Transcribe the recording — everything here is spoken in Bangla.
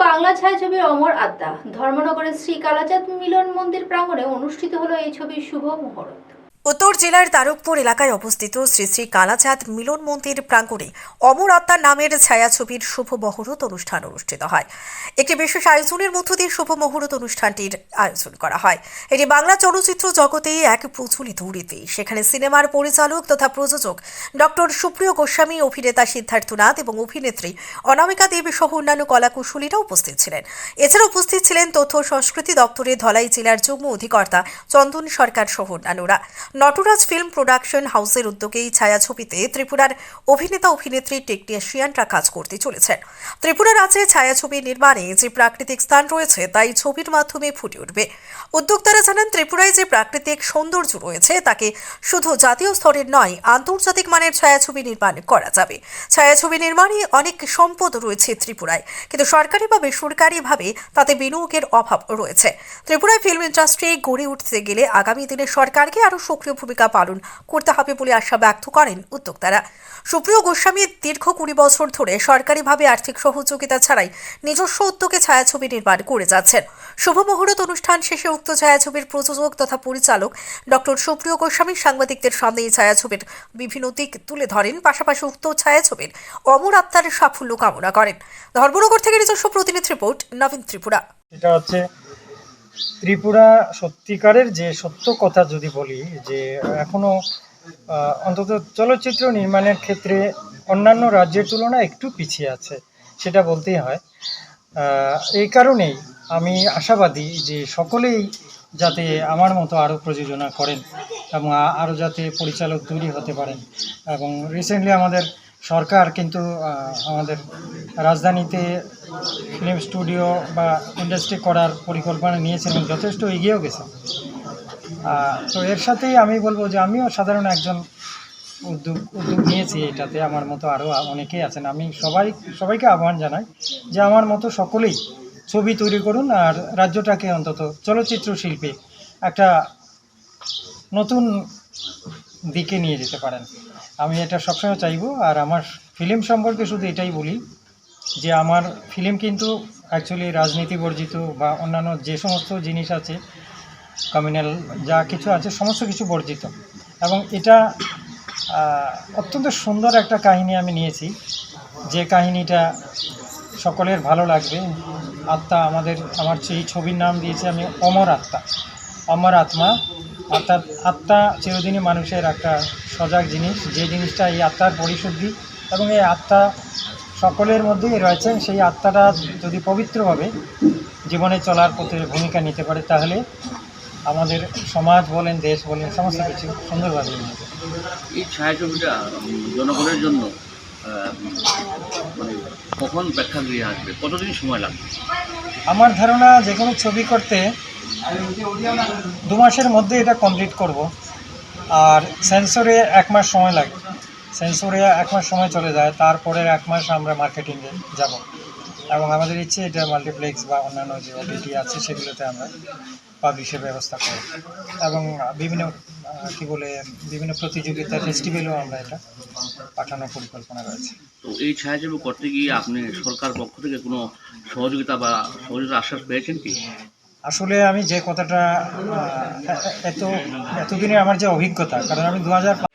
বাংলা ছায়াছবির অমর আত্মা ধর্মনগরের শ্রী কালাচাঁদ মিলন মন্দির প্রাঙ্গণে অনুষ্ঠিত হলো এই ছবির শুভ মুহূর্ত। উত্তর জেলার তারকপুর এলাকায় অবস্থিত শ্রী শ্রী কালাচাঁদ মিলন মন্দির প্রাঙ্গণে অমর আত্মার নামের ছায়াছবির শুভ মুহূর্ত অনুষ্ঠান অনুষ্ঠিত হয়। একটি বিশেষ আয়োজনের মধ্য দিয়ে শুভ মুহূর্ত অনুষ্ঠানটির আয়োজন করা হয়। এটি বাংলা চলচ্চিত্র জগতে এক প্রচলিত রীতি। সেখানে সিনেমার পরিচালক তথা প্রযোজক ডক্টর সুপ্রিয় গোস্বামী, অভিনেতা সিদ্ধার্থনাথ এবং অভিনেত্রী অনামিকা দেবী সহ অন্যান্য কলাকুশলীরা উপস্থিত ছিলেন। এছাড়া উপস্থিত ছিলেন তথ্য সংস্কৃতি দপ্তরের ধলাই জেলার যুগ্ম অধিকর্তা চন্দন সরকার সহ অন্যান্যরা। নটরাজ ফিল্ম প্রোডাকশন হাউসের উদ্যোগে এই ছায়াছবিতে ত্রিপুরার অভিনেতা অভিনেত্রী টেকনিশিয়ানরা কাজ করতে চলেছেন। ত্রিপুরা রাজ্যে ছায়াছবি নির্মাণে যে প্রাকৃতিক স্থান রয়েছে তাই ছবির মাধ্যমে ফুটে উঠবে। উদ্যোক্তারা জানান, ত্রিপুরায় যে প্রাকৃতিক সৌন্দর্য রয়েছে তাকে শুধু জাতীয় স্তরের নয়, আন্তর্জাতিক মানের ছায়াছবি নির্মাণ করা যাবে। ছায়াছবি নির্মাণে অনেক সম্পদ রয়েছে ত্রিপুরায়, কিন্তু সরকারি বা বেসরকারিভাবে তাতে বিনিয়োগের অভাব রয়েছে। ত্রিপুরায় ফিল্ম ইন্ডাস্ট্রি গড়ে উঠতে গেলে আগামী দিনে সরকারকে আরও সক্রিয় ভূমিকা পালন করতে হবে বলে আশা ব্যক্ত করেন উদ্যোক্তারা। সুপ্রিয় গোস্বামী দীর্ঘ 20 বছর ধরে সরকারিভাবে আর্থিক সহযোগিতা ছাড়াই নিজস্ব উদ্যোগে ছায়াছবি নির্মাণ করে যাচ্ছেন। শুভ মুহূর্ত অনুষ্ঠান শেষে উক্ত ছায়াছবির প্রযোজক তথা পরিচালক ডক্টর সুপ্রিয় গোস্বামী সাংবাদিকদের সামনে এই ছায়াছবির বিভিন্ন দিক তুলে ধরেন। পাশাপাশি উক্ত ছায়াছবির অমর আত্মার সাফল্য কামনা করেন। ধর্মনগর থেকে নিজস্ব প্রতিনিধি রিপোর্ট, নবীন ত্রিপুরা। এটা হচ্ছে ত্রিপুরা সত্যিকারের যে সত্য কথা যদি বলি, যে এখনো অন্তত চলচ্চিত্র নির্মাণের ক্ষেত্রে অন্যান্য রাজ্যের তুলনায় একটু পিছিয়ে আছে, সেটা বলতেই হয়। এই কারণেই আমি আশাবাদী যে সকলেই যাতে আমার মতো আরও প্রযোজনা করেন এবং আরও যাতে পরিচালক তৈরি হতে পারেন। এবং রিসেন্টলি আমাদের সরকার কিন্তু আমাদের রাজধানীতে ফিল্ম স্টুডিও বা ইন্ডাস্ট্রি করার পরিকল্পনা নিয়েছেন এবং যথেষ্ট এগিয়েও গেছে। তো এর সাথেই আমি বলবো যে আমিও সাধারণ একজন উদ্যোগ নিয়েছি এটাতে। আমার মতো আরও অনেকেই আছেন। আমি সবাইকে আহ্বান জানাই যে আমার মতো সকলেই ছবি তৈরি করুন আর রাজ্যটাকে অন্তত চলচ্চিত্র শিল্পে একটা নতুন দিকে নিয়ে যেতে পারেন। আমি এটা সবসময় চাইবো। আর আমার ফিল্ম সম্পর্কে শুধু এটাই বলি যে আমার ফিল্ম কিন্তু অ্যাকচুয়ালি রাজনীতি বর্জিত বা অন্যান্য যে সমস্ত জিনিস আছে, কমিউনাল যা কিছু আছে সমস্ত কিছু বর্জিত। এবং এটা অত্যন্ত সুন্দর একটা কাহিনী আমি নিয়েছি, যে কাহিনীটা সকলের ভালো লাগবে। আত্মা আমার সেই ছবির নাম দিয়েছি আমি অমর আত্মা, অমর আত্মা। অর্থাৎ আত্মা চিরদিনই মানুষের একটা সজাগ জিনিস, যে জিনিসটা এই আত্মার পরিশুদ্ধি এবং এই আত্মা সকলের মধ্যেই রয়েছেন। সেই আত্মাটা যদি পবিত্রভাবে জীবনে চলার পথে ভূমিকা নিতে পারে তাহলে আমাদের সমাজ বলেন, দেশ বলেন, সমস্ত কিছু সুন্দরভাবে নিয়ে যাবে। এই ছায়াছবিটা জনগণের জন্য মানে কখন প্রেক্ষাগৃহে আসবে, কতদিন সময় লাগবে? আমার ধারণা যে কোনো ছবি করতে 2 মাসের মধ্যে এটা কমপ্লিট করব। আর সেন্সরে 1 মাস সময় লাগে। সেন্সরে 1 মাস সময় চলে যায়, তারপরে 1 মাস আমরা মার্কেটিংয়ে যাব। এবং আমাদের ইচ্ছে এটা মাল্টিপ্লেক্স বা অন্যান্য যে ওটিটি আছে সেগুলোতে আমরা পাবলিশের ব্যবস্থা করি এবং বিভিন্ন প্রতিযোগিতা, ফেস্টিভ্যালেও আমরা এটা পাঠানোর পরিকল্পনা রয়েছে। তো এই ছায়াছবি করতে গিয়ে আপনি সরকার পক্ষ থেকে কোনো সহযোগিতা আশ্বাস পেয়েছেন কি? আসলে আমি যে কথাটা এতদিনে আমার যে অভিজ্ঞতা, কারণ আমি 2005